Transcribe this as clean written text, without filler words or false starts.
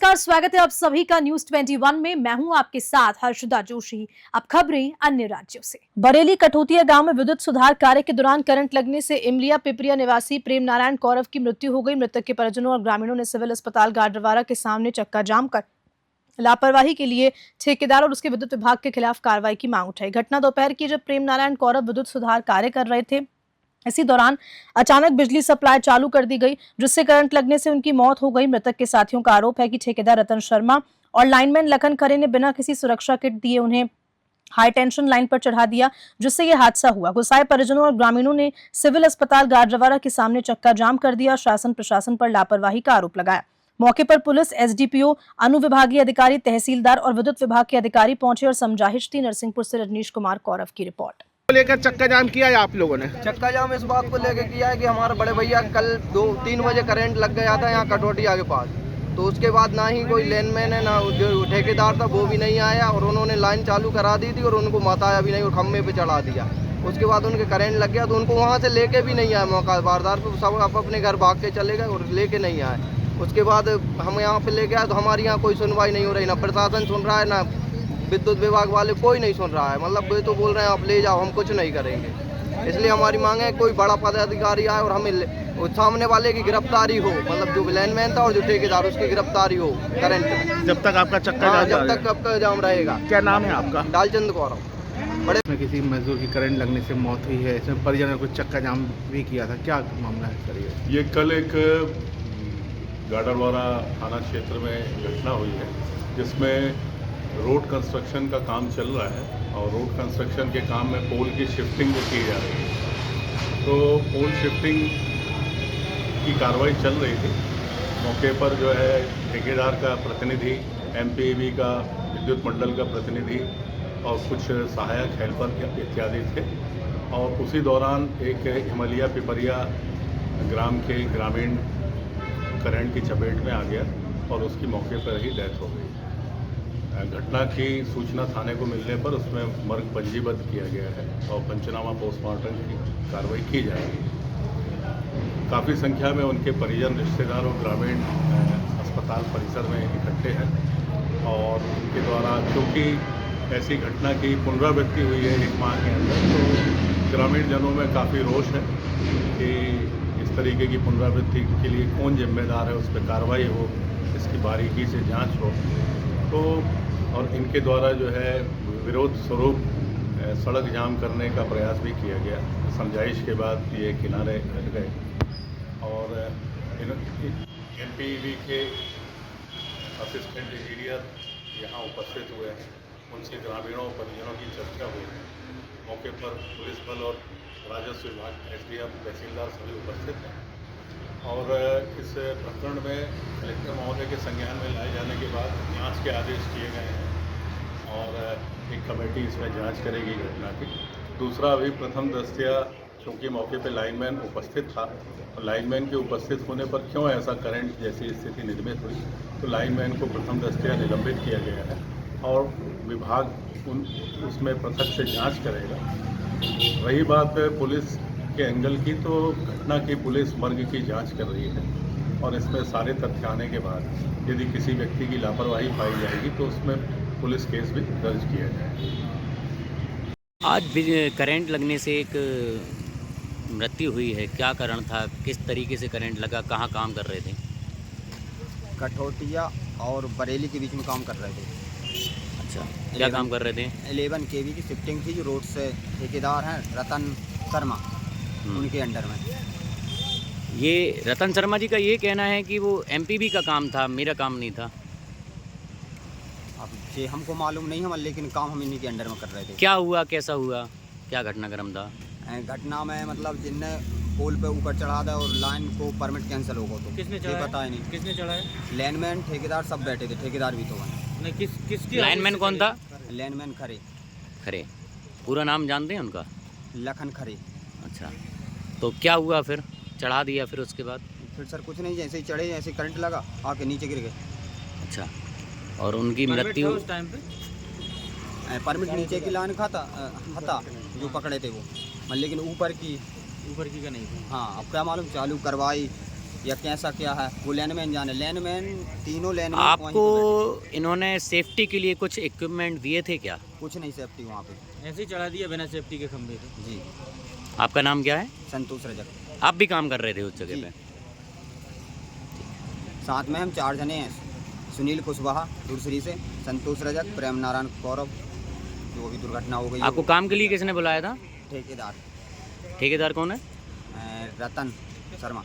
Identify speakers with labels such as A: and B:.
A: नमस्कार, स्वागत है आप सभी का न्यूज 21 में। मैं हूं आपके साथ हर्षदा जोशी। अब खबरें अन्य राज्यों से। बरेली कठोतिया गांव में विद्युत सुधार कार्य के दौरान करंट लगने से इमलिया पिपरिया निवासी प्रेम नारायण कौरव की मृत्यु हो गई। मृतक के परिजनों और ग्रामीणों ने सिविल अस्पताल गाडरवारा के सामने चक्का जाम कर लापरवाही के लिए ठेकेदार और उसके विद्युत विभाग के खिलाफ कार्रवाई की मांग उठाई। घटना दोपहर की, जब प्रेम नारायण कौरव विद्युत सुधार कार्य कर रहे थे। इसी दौरान अचानक बिजली सप्लाई चालू कर दी गई, जिससे करंट लगने से उनकी मौत हो गई। मृतक के साथियों का आरोप है कि ठेकेदार रतन शर्मा और लाइनमैन लखन खरे ने बिना किसी सुरक्षा किट दिए उन्हें हाई टेंशन लाइन पर चढ़ा दिया, जिससे यह हादसा हुआ। गुस्साए परिजनों और ग्रामीणों ने सिविल अस्पताल गाडरवारा के सामने चक्का जाम कर दिया। शासन प्रशासन पर लापरवाही का आरोप लगाया। मौके पर पुलिस, एसडीपीओ, अनुविभागीय अधिकारी, तहसीलदार और विद्युत विभाग के अधिकारी पहुंचे और समझाइश थी। नरसिंहपुर से रजनीश कुमार कौरव की रिपोर्ट।
B: लेकर चक्का जाम किया है आप लोगों ने?
C: चक्का जाम इस बात को लेकर किया है कि हमारे बड़े भैया कल 2-3 बजे करंट लग गया था यहाँ कटोटिया के पास। तो उसके बाद ना ही कोई लाइनमैन है, ना जो ठेकेदार था वो भी नहीं आया, और उन्होंने लाइन चालू करा दी थी और उनको बताया भी नहीं और खम्भे पे चढ़ा दिया। उसके बाद उनके करंट लग गया तो उनको वहाँ से लेके भी नहीं आए। मौका बारदार पर सब अपने घर भाग के चले गए और लेके नहीं आए। उसके बाद हम यहाँ पे लेके आए तो हमारी यहाँ कोई सुनवाई नहीं हो रही, ना प्रशासन सुन रहा है, ना विद्युत विभाग वाले, कोई नहीं सुन रहा है। मतलब वे तो बोल रहे हैं आप ले जाओ, हम कुछ नहीं करेंगे। इसलिए हमारी मांग है कोई बड़ा पदाधिकारी आए और हमें सामने वाले की गिरफ्तारी हो, मतलब जो लाइनमैन था और जो ठेकेदार उसकी गिरफ्तारी हो करंट।
B: जब तक आपका चक्का
C: जब तक आपका जाम रहेगा।
B: क्या नाम है आपका?
C: डालचंद कौरव। बड़े
B: में किसी मजदूर की करंट लगने से मौत हुई है, इसमें परिजनों ने कुछ चक्का जाम भी किया था, क्या मामला है सर?
D: ये कल एक गाडरवारा थाना क्षेत्र में घटना हुई है, जिसमें रोड कंस्ट्रक्शन का काम चल रहा है और रोड कंस्ट्रक्शन के काम में पोल की शिफ्टिंग जो की जा रही है, तो पोल शिफ्टिंग की कार्रवाई चल रही थी। मौके पर जो है ठेकेदार का प्रतिनिधि, एमपीईबी का विद्युत मंडल का प्रतिनिधि और कुछ सहायक हेल्पर इत्यादि थे, और उसी दौरान एक इमलिया पिपरिया ग्राम के ग्रामीण करंट की चपेट में आ गया और उसकी मौके पर ही डेथ हो गई। घटना की सूचना थाने को मिलने पर उसमें मर्ग पंजीबद्ध किया गया है और पंचनामा पोस्टमार्टम की कार्रवाई की जाएगी। काफ़ी संख्या में उनके परिजन, रिश्तेदार और ग्रामीण अस्पताल परिसर में इकट्ठे हैं, और उनके द्वारा क्योंकि ऐसी घटना की पुनरावृत्ति हुई है 1 माह के अंदर, तो ग्रामीण जनों में काफ़ी रोष है कि इस तरीके की पुनरावृत्ति के लिए कौन जिम्मेदार है, उस पर कार्रवाई हो, इसकी बारीकी से जाँच हो। तो और इनके द्वारा जो है विरोध स्वरूप सड़क जाम करने का प्रयास भी किया गया। समझाइश के बाद ये किनारे हट गए, और एमपीईबी के असिस्टेंट इंजीनियर यहाँ उपस्थित हुए हैं, उनसे ग्रामीणों परिजनों की चर्चा हुई। मौके पर पुलिस बल और राजस्व विभाग, एसडीएम, तहसीलदार सभी उपस्थित हैं, और इस प्रकरण में कलेक्टर महोदय के संज्ञान में लाए जाने के बाद जांच के आदेश किए गए हैं, और एक कमेटी इसमें जांच करेगी घटना की। दूसरा, अभी प्रथम दृष्टया चूँकि मौके पे लाइनमैन उपस्थित था, और लाइनमैन के उपस्थित होने पर क्यों ऐसा करंट जैसी स्थिति निर्मित हुई, तो लाइनमैन को प्रथम दृष्टया निलंबित किया गया है, और विभाग उसमें पृथक से जाँच करेगा। रही बात पुलिस के एंगल की, तो घटना की पुलिस मर्ग की जांच कर रही है, और इसमें सारे तथ्य आने के बाद यदि किसी व्यक्ति की लापरवाही पाई जाएगी तो उसमें पुलिस केस भी दर्ज किया जाएगा।
E: आज करंट लगने से एक मृत्यु हुई है, क्या कारण था, किस तरीके से करंट लगा, कहाँ काम कर रहे थे?
C: कठोटिया और बरेली के बीच में काम कर रहे थे।
E: अच्छा, क्या काम कर रहे थे?
C: 11 kV की शिफ्टिंग थी, जो रोड से ठेकेदार हैं रतन शर्मा, उनके अंडर में।
E: ये रतन शर्मा जी का ये कहना है कि वो एमपीबी का काम था, मेरा काम नहीं था।
C: अब ये हमको मालूम नहीं है, लेकिन काम हम इन्हीं के अंडर में कर रहे थे।
E: क्या हुआ, कैसा हुआ, क्या घटनाक्रम था?
C: घटना में मतलब जिनने पोल पे ऊपर चढ़ा दिया और लाइन को परमिट कैंसिल हो गया, तो
F: किसने
C: ये बताया नहीं।
F: किसने चढ़ाया?
C: लाइनमैन, ठेकेदार सब बैठे थे, ठेकेदार भी तो बने।
F: नहीं, किसकी
E: लाइनमैन कौन था?
C: लाइनमैन खरे।
E: खरे, पूरा नाम जानते हैं उनका?
C: लखन खरे।
E: अच्छा, तो क्या हुआ फिर? चढ़ा दिया, फिर उसके बाद?
C: फिर सर कुछ नहीं, जैसे ही चढ़े ऐसे करंट लगा, आके नीचे गिर गए।
E: अच्छा, और उनकी मृत्यु
F: उस टाइम पे?
C: परमिट नीचे की लाइन खाता जो पकड़े थे वो, लेकिन ऊपर की
F: का नहीं था।
C: हाँ, अब क्या मालूम, चालू करवाई
F: या कैसा क्या है, वो लाइनमैन जाने। लाइनमैन तीनों लाइनमैन
E: आपको इन्होंने सेफ्टी के लिए कुछ इक्विपमेंट दिए थे क्या?
F: कुछ नहीं सेफ्टी वहाँ पे
G: ऐसे ही चढ़ा दिया बिना सेफ्टी के खंभे पे।
F: जी।
E: आपका नाम क्या है?
F: संतोष रजक।
E: आप भी काम कर रहे थे उस जगह
F: जी।
E: पे?
F: साथ में हम 4 जने हैं, सुनील कुशवाहा दूसरी से, संतोष रजक, प्रेम नारायण कौरव, जो अभी दुर्घटना हो गई।
E: आपको काम के लिए किसने बुलाया था?
F: ठेकेदार
E: ठेकेदार कौन है?
F: रतन शर्मा।